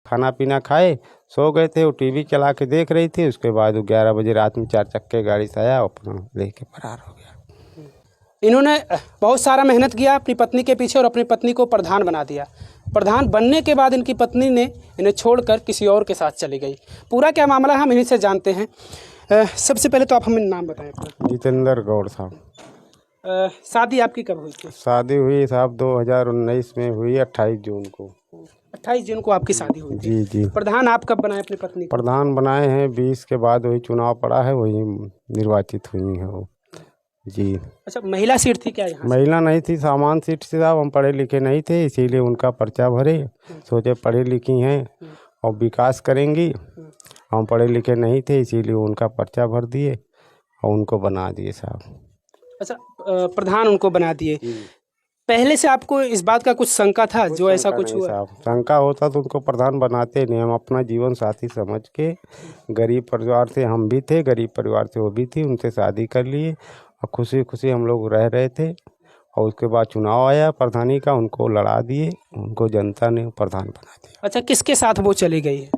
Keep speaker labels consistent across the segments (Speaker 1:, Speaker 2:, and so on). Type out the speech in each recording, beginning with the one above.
Speaker 1: खाना पीना खाए, सो गए थे। वो टीवी चला के देख रही थी। उसके बाद वो 11 बजे रात में 4 चक्के गाड़ी से आया, अपना लेके फरार हो गया।
Speaker 2: इन्होंने बहुत सारा मेहनत किया अपनी पत्नी के पीछे और अपनी पत्नी को प्रधान बना दिया। प्रधान बनने के बाद इनकी पत्नी ने इन्हें छोड़कर किसी और के साथ चली गई। पूरा क्या मामला हम इन्हीं से जानते हैं। सबसे पहले तो आप हमें नाम बताएं अपना।
Speaker 1: जितेंद्र गौड़ साहब।
Speaker 2: शादी आपकी कब हुई थी?
Speaker 1: शादी हुई साहब 2019 में हुई, 28 जून को।
Speaker 2: 28 जून को आपकी शादी हुई थी।
Speaker 1: जी जी।
Speaker 2: प्रधान आप कब बनाए अपनी पत्नी को?
Speaker 1: प्रधान बनाए हैं 20 के बाद, वही चुनाव पड़ा है, वही निर्वाचित हुई है वो। जी।
Speaker 2: अच्छा, महिला सीट थी क्या यहाँ?
Speaker 1: महिला नहीं थी, सामान्य सीट से साहब। हम पढ़े लिखे नहीं थे, इसीलिए उनका पर्चा भरे। सोचे पढ़ी लिखी हैं और विकास करेंगी। हम पढ़े लिखे नहीं थे, इसीलिए उनका पर्चा भर दिए और उनको बना दिए साहब।
Speaker 2: अच्छा, प्रधान उनको बना दिए। पहले से आपको इस बात का कुछ शंका था जो ऐसा कुछ हुआ?
Speaker 1: साहब शंका होता तो उनको प्रधान बनाते नहीं। हम अपना जीवन साथी समझ के, गरीब परिवार से हम भी थे, गरीब परिवार से वो भी थी, उनसे शादी कर लिए और खुशी खुशी हम लोग रह रहे थे। और उसके बाद चुनाव आया प्रधानी का, उनको लड़ा दिए, उनको जनता ने प्रधान बना दिया।
Speaker 2: अच्छा, किसके साथ वो चली गई है?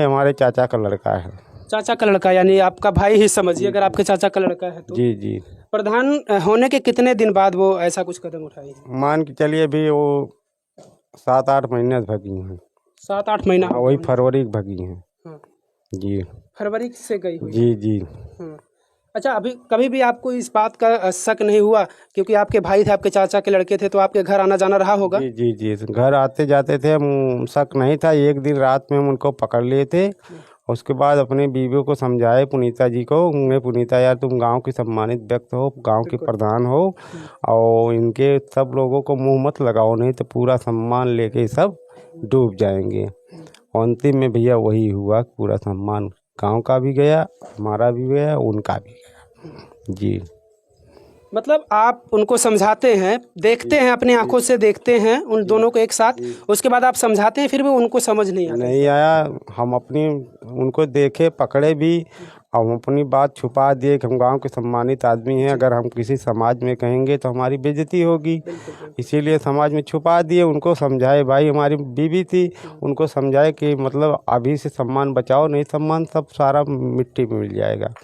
Speaker 1: हमारे चाचा का लड़का है।
Speaker 2: चाचा का लड़का, यानी आपका भाई ही समझिए अगर आपके चाचा का लड़का है तो।
Speaker 1: जी जी।
Speaker 2: प्रधान होने के कितने दिन बाद वो ऐसा कुछ कदम उठाई है?
Speaker 1: मान के चलिए भी वो 7-8 महीने से भगी हैं।
Speaker 2: 7-8 महीना?
Speaker 1: वही फरवरी की भगी हैं।
Speaker 2: हाँ।
Speaker 1: जी।
Speaker 2: फरवरी से गई हुई?
Speaker 1: जी जी।
Speaker 2: हाँ। अच्छा, अभी कभी भी आपको इस बात का शक नहीं हुआ, क्योंकि आपके भाई थे, आपके चाचा के लड़के थे, तो आपके घर आना जाना रहा होगा?
Speaker 1: जी जी जी। घर आते जाते थे हम, शक नहीं था। एक दिन रात में हम उनको पकड़ लिए थे। उसके बाद अपने बीवियों को समझाए, पुनीता जी को। उन्हें, पुनीता यार तुम गांव की सम्मानित व्यक्ति हो, गांव के प्रधान हो, और इनके सब लोगों को मुंह मत लगाओ, नहीं तो पूरा सम्मान लेके सब डूब जाएंगे। अंतिम में भैया वही हुआ, पूरा सम्मान गांव का भी गया, हमारा भी गया, उनका भी गया। जी।
Speaker 2: मतलब आप उनको समझाते हैं, देखते हैं, अपनी आंखों से देखते हैं उन दोनों को एक साथ, उसके बाद आप समझाते हैं, फिर भी उनको समझ नहीं आता?
Speaker 1: नहीं आया। हम अपनी उनको देखे, पकड़े भी, और हम अपनी बात छुपा दिए कि हम गांव के सम्मानित आदमी हैं। अगर हम किसी समाज में कहेंगे तो हमारी बेइज्जती होगी, इसीलिए समाज में छुपा दिए। उनको समझाए, भाई हमारी बीवी थी, उनको समझाए कि मतलब अभी से सम्मान बचाओ, नहीं सम्मान सब सारा मिट्टी में मिल जाएगा।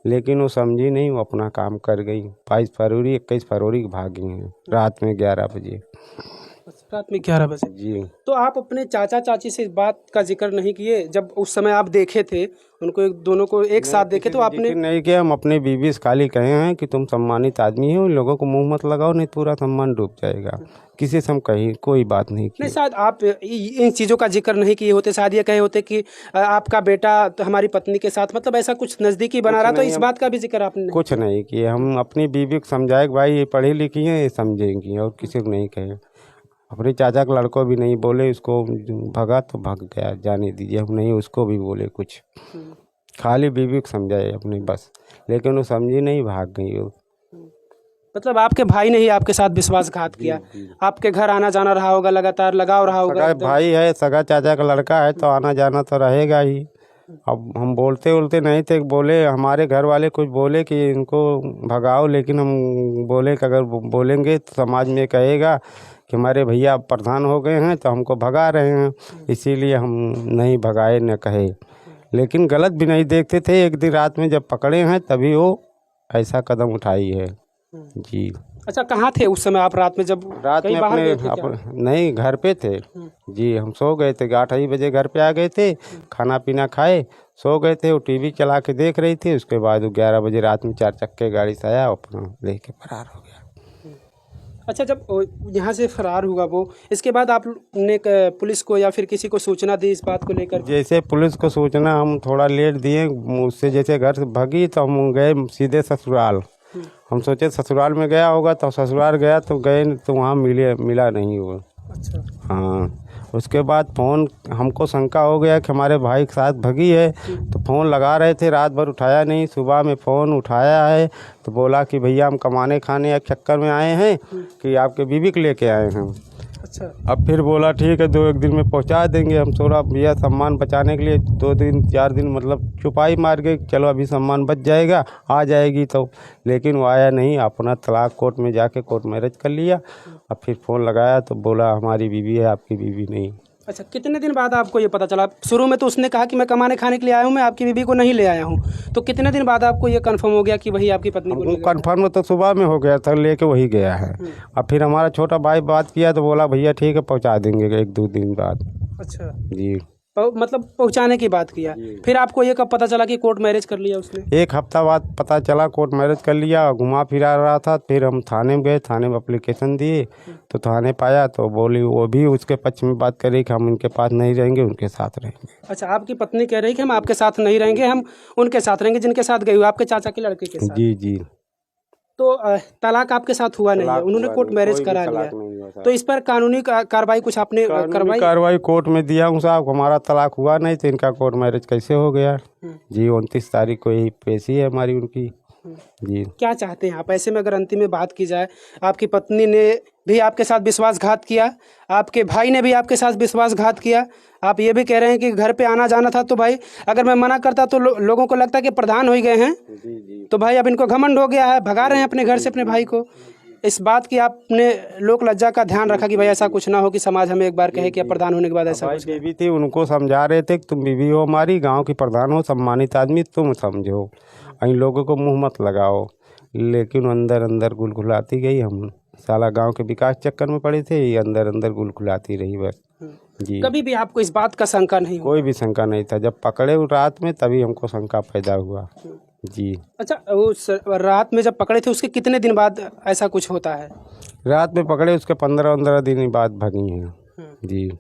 Speaker 1: लेकिन वो समझी नहीं, वो अपना काम कर गई। 22 फरवरी 21 फरवरी की भागी हैं रात में 11 बजे।
Speaker 2: रात में 11 बजे?
Speaker 1: जी।
Speaker 2: तो आप अपने चाचा चाची से इस बात का जिक्र नहीं किए जब उस समय आप देखे थे उनको, दोनों को एक साथ देखे तो आपने?
Speaker 1: नहीं किया। हम अपने बीवी से खाली कहे हैं कि तुम सम्मानित आदमी हो, उन लोगों को मुंह मत लगाओ, नहीं पूरा सम्मान डूब जाएगा। किसी से हम कहीं कोई बात नहीं की।
Speaker 2: नहीं, शायद आप इन चीज़ों का जिक्र नहीं किए होते, शायद ये कहे होते कि आपका बेटा तो हमारी पत्नी के साथ, मतलब ऐसा कुछ नज़दीकी बना रहा, तो इस बात का भी जिक्र आपने
Speaker 1: कुछ नहीं किया। हम अपनी बीवी को समझाए कि भाई ये पढ़ी लिखी है, ये समझेंगी, और किसी को नहीं कहे। अपने चाचा के लड़कों भी नहीं बोले, उसको भगा तो भाग गया, जाने दीजिए। हम नहीं उसको भी बोले कुछ, खाली बीवी को समझाए अपनी बस, लेकिन वो समझी नहीं, भाग गई वो।
Speaker 2: मतलब आपके भाई ने ही आपके साथ विश्वासघात किया? आपके घर आना जाना रहा होगा, लगातार लगाव रहा होगा?
Speaker 1: भाई है, सगा चाचा का लड़का है, तो आना जाना तो रहेगा ही। अब हम बोलते नहीं थे, बोले हमारे घर वाले कुछ बोले कि इनको भगाओ, लेकिन हम बोले कि अगर बोलेंगे तो समाज में कहेगा कि हमारे भैया प्रधान हो गए हैं तो हमको भगा रहे हैं, इसीलिए हम नहीं भगाए, न कहे। लेकिन गलत भी नहीं देखते थे। एक दिन रात में जब पकड़े हैं तभी वो ऐसा कदम उठाई है। जी।
Speaker 2: अच्छा, कहाँ थे उस समय आप रात में? जब
Speaker 1: रात में नहीं, घर पे थे। जी। हम सो गए थे, 8 ही बजे घर पे आ गए थे, खाना पीना खाए, सो गए थे। वो टीवी चला के देख रही थी। उसके बाद वो 11 बजे रात में 4 चक्के गाड़ी से आया, अपना लेके फरार हो गया।
Speaker 2: अच्छा, जब यहाँ से फरार हुआ वो, इसके बाद आपने पुलिस को या फिर किसी को सूचना दी इस बात को लेकर?
Speaker 1: जैसे पुलिस को सूचना हम थोड़ा लेट दिए, उससे जैसे घर से भागी तो हम गए सीधे ससुराल। हम सोचे ससुराल में गया होगा, तो ससुराल गया तो गए तो वहाँ मिला नहीं वो।
Speaker 2: अच्छा।
Speaker 1: हाँ। उसके बाद फ़ोन, हमको शंका हो गया कि हमारे भाई के साथ भगी है, तो फ़ोन लगा रहे थे, रात भर उठाया नहीं। सुबह में फ़ोन उठाया है तो बोला कि भैया हम कमाने खाने या चक्कर में आए हैं, कि आपके बीवी को लेके आए हैं।
Speaker 2: अच्छा।
Speaker 1: अब फिर बोला ठीक है, 2-1 दिन में पहुंचा देंगे। हम थोड़ा भैया सम्मान बचाने के लिए 2 दिन 4 दिन मतलब छुपाई मार के, चलो अभी सम्मान बच जाएगा, आ जाएगी तो। लेकिन वो आया नहीं, अपना तलाक कोर्ट में जाके कोर्ट मैरिज कर लिया। अब फिर फ़ोन लगाया तो बोला हमारी बीवी है, आपकी बीवी नहीं।
Speaker 2: अच्छा, कितने दिन बाद आपको ये पता चला? शुरू में तो उसने कहा कि मैं कमाने खाने के लिए आया हूँ, मैं आपकी बीवी को नहीं ले आया हूँ। तो कितने दिन बाद आपको ये कंफर्म हो गया कि वही आपकी पत्नी को ले गया?
Speaker 1: कन्फर्म तो सुबह में हो गया था, लेके वही गया है। अब फिर हमारा छोटा भाई बात किया तो बोला भैया ठीक है पहुंचा देंगे 1-2 दिन बाद।
Speaker 2: अच्छा,
Speaker 1: जी।
Speaker 2: मतलब पहुंचाने की बात किया। फिर आपको ये कब पता चला कि कोर्ट मैरिज कर लिया उसने?
Speaker 1: 1 हफ्ता बाद पता चला कोर्ट मैरिज कर लिया। घुमा फिरा रहा था, फिर हम थाने में गए, थाने में एप्लीकेशन दिए तो थाने पाया तो बोली वो भी उसके पक्ष में बात करी कि हम इनके पास नहीं रहेंगे, उनके साथ रहेंगे।
Speaker 2: अच्छा, आपकी पत्नी कह रही कि हम आपके साथ नहीं रहेंगे, हम उनके साथ रहेंगे जिनके साथ गई हुई, आपके चाचा के लड़के के साथ।
Speaker 1: जी जी।
Speaker 2: तो तलाक आपके साथ हुआ नहीं है, उन्होंने कोर्ट मैरिज करा लिया। तो इस पर कानूनी कार्रवाई कुछ आपने करवाई?
Speaker 1: कार्रवाई कोर्ट में दिया हूँ साहब, हमारा तलाक हुआ नहीं तो इनका कोर्ट मैरिज कैसे हो गया? जी 29 तारीख को यही पेशी है हमारी उनकी। जी।
Speaker 2: क्या चाहते हैं आप? ऐसे में अगर अंतिम में बात की जाए, आपकी पत्नी ने भी आपके साथ विश्वासघात किया, आपके भाई ने भी आपके साथ विश्वासघात किया, आप ये भी कह रहे हैं कि घर पे आना जाना था, तो भाई अगर मैं मना करता तो लोगों को लगता कि प्रधान हो ही गए हैं। तो भाई अब इनको घमंड हो गया है, भगा रहे हैं अपने घर से अपने भाई को। इस बात की आपने लोक लज्जा का ध्यान रखा कि भाई ऐसा कुछ ना हो कि समाज हमें एक बार कहे कि अब प्रधान होने के बाद ऐसा कुछ।
Speaker 1: बीवी थी, उनको समझा रहे थे कि तुम बीवी हो हमारी, गांव की प्रधान हो, सम्मानित आदमी, तुम समझो, इन लोगों को मुंह मत लगाओ। लेकिन अंदर अंदर गुलगुलाती गई। हम साला गांव के विकास चक्कर में पड़े थे, ये अंदर अंदर गुलगुलाती रही बस। जी।
Speaker 2: कभी भी आपको इस बात का शंका नहीं हुआ?
Speaker 1: कोई भी शंका नहीं था, जब पकड़े रात में तभी हमको शंका पैदा हुआ। जी।
Speaker 2: अच्छा, उस रात में जब पकड़े थे उसके कितने दिन बाद ऐसा कुछ होता है?
Speaker 1: रात में पकड़े उसके 15-15 दिन बाद भागी हैं। जी।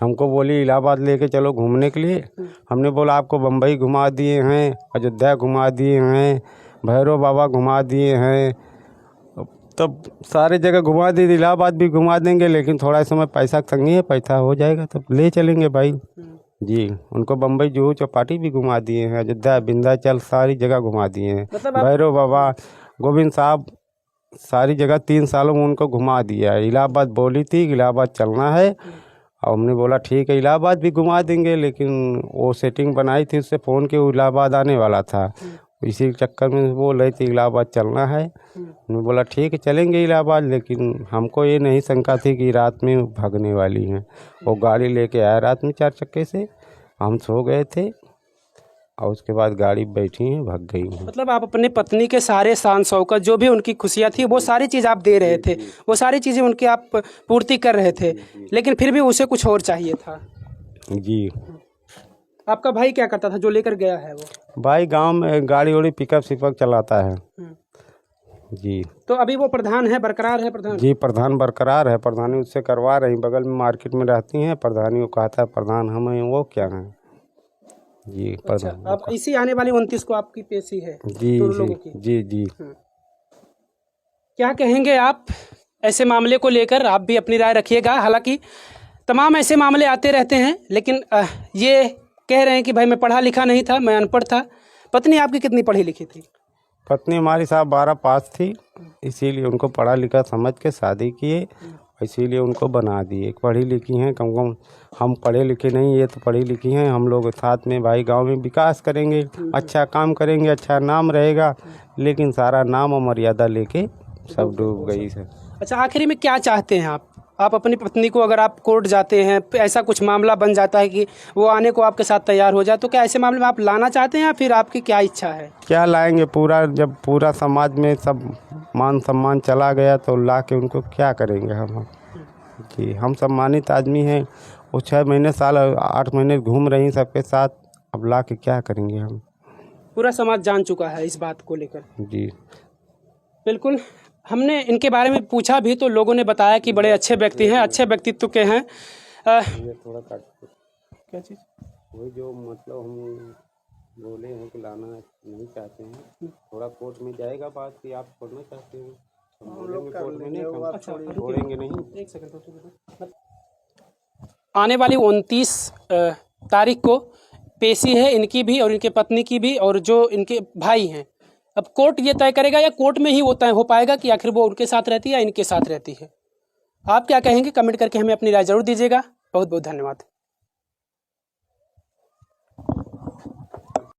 Speaker 1: हमको बोली इलाहाबाद लेके चलो घूमने के लिए। हमने बोला आपको बम्बई घुमा दिए हैं, अयोध्या घुमा दिए हैं, भैरव बाबा घुमा दिए हैं, तब सारे जगह घुमा दी, इलाहाबाद भी घुमा देंगे, लेकिन थोड़ा समय पैसा तंगी है, पैसा हो जाएगा तब ले चलेंगे भाई। जी। उनको बम्बई जुहू चौपाटी भी घुमा दिए हैं, अयोध्या विंध्याचल सारी जगह घुमा दिए हैं, भैरव बाबा, गोविंद साहब, सारी जगह 3 सालों में उनको घुमा दिया है। इलाहाबाद बोली थी इलाहाबाद चलना है, और हमने बोला ठीक है इलाहाबाद भी घुमा देंगे, लेकिन वो सेटिंग बनाई थी उससे फ़ोन के इलाहाबाद आने वाला था, इसी चक्कर में बोल रही थी इलाहाबाद चलना है। हमने बोला ठीक है चलेंगे इलाहाबाद, लेकिन हमको ये नहीं शंका थी कि रात में भागने वाली हैं। वो गाड़ी लेके आया रात में 4 चक्के से, हम सो गए थे और उसके बाद गाड़ी बैठी हैं भाग गई हैं।
Speaker 2: मतलब आप अपनी पत्नी के सारे शान शौकत जो भी उनकी खुशियाँ थी वो सारी चीज़ आप दे रहे थे, वो सारी चीज़ें उनकी आप पूर्ति कर रहे थे, लेकिन फिर भी उसे कुछ और चाहिए था।
Speaker 1: जी।
Speaker 2: आपका भाई क्या करता था जो लेकर गया है वो?
Speaker 1: भाई गांव में गाड़ी वाड़ी पिकअप सिकअप चलाता है। जी।
Speaker 2: तो अभी वो प्रधान है, बरकरार है प्रधान?
Speaker 1: जी प्रधान बरकरार है, प्रधानी उससे करवा रही, बगल में मार्केट में रहती हैं, प्रधानी को कहता है प्रधान हम हैं, वो क्या है। जी प्रधान।
Speaker 2: अच्छा, अब इसी आने वाली 29 को आपकी पेशी है?
Speaker 1: जी जी जी जी।
Speaker 2: क्या कहेंगे आप ऐसे मामले को लेकर? आप भी अपनी राय रखिएगा। हालांकि तमाम ऐसे मामले आते रहते हैं, लेकिन ये कह रहे हैं कि भाई मैं पढ़ा लिखा नहीं था, मैं अनपढ़ था। पत्नी आपकी कितनी पढ़ी लिखी थी?
Speaker 1: पत्नी हमारी साहब 12 पास थी, इसीलिए उनको पढ़ा लिखा समझ के शादी किए, इसीलिए उनको बना दिए। पढ़ी लिखी हैं, कम कम हम पढ़े लिखे नहीं, ये तो पढ़ी लिखी हैं। हम लोग साथ में भाई गांव में विकास करेंगे, अच्छा काम करेंगे, अच्छा नाम रहेगा, लेकिन सारा नाम और मर्यादा लेके सब डूब गई है।
Speaker 2: अच्छा, आखिरी में क्या चाहते हैं आप अपनी पत्नी को, अगर आप कोर्ट जाते हैं, ऐसा कुछ मामला बन जाता है कि वो आने को आपके साथ तैयार हो जाए, तो क्या ऐसे मामले में आप लाना चाहते हैं या फिर आपकी क्या इच्छा है?
Speaker 1: क्या लाएंगे, पूरा जब पूरा समाज में सब मान सम्मान चला गया तो ला के उनको क्या करेंगे हम। जी हम सम्मानित आदमी हैं, वो 6 महीने साल 8 महीने घूम रही सबके साथ, अब ला के क्या करेंगे हम।
Speaker 2: पूरा समाज जान चुका है इस बात को लेकर।
Speaker 1: जी
Speaker 2: बिल्कुल, हमने इनके बारे में पूछा भी तो लोगों ने बताया कि बड़े अच्छे व्यक्ति हैं, अच्छे व्यक्तित्व के हैं।
Speaker 1: ये थोड़ा
Speaker 2: क्या चीज़?
Speaker 1: वही जो मतलब हम बोले हैं कि लाना नहीं चाहते हैं, थोड़ा कोर्ट में जाएगा बात कि आप छोड़ना चाहते हैं, हम बोलेंगे कोर्ट में नहीं, हम छोड़ेंगे नहीं।
Speaker 2: एक सेकंड। आने वाली 29 तारीख को पेशी है इनकी भी और इनके पत्नी की भी, और जो इनके भाई हैं। अब कोर्ट ये तय करेगा या कोर्ट में ही वो तय हो पाएगा कि आखिर वो उनके साथ रहती है या इनके साथ रहती है। आप क्या कहेंगे? कमेंट करके हमें अपनी राय जरूर दीजिएगा। बहुत बहुत धन्यवाद।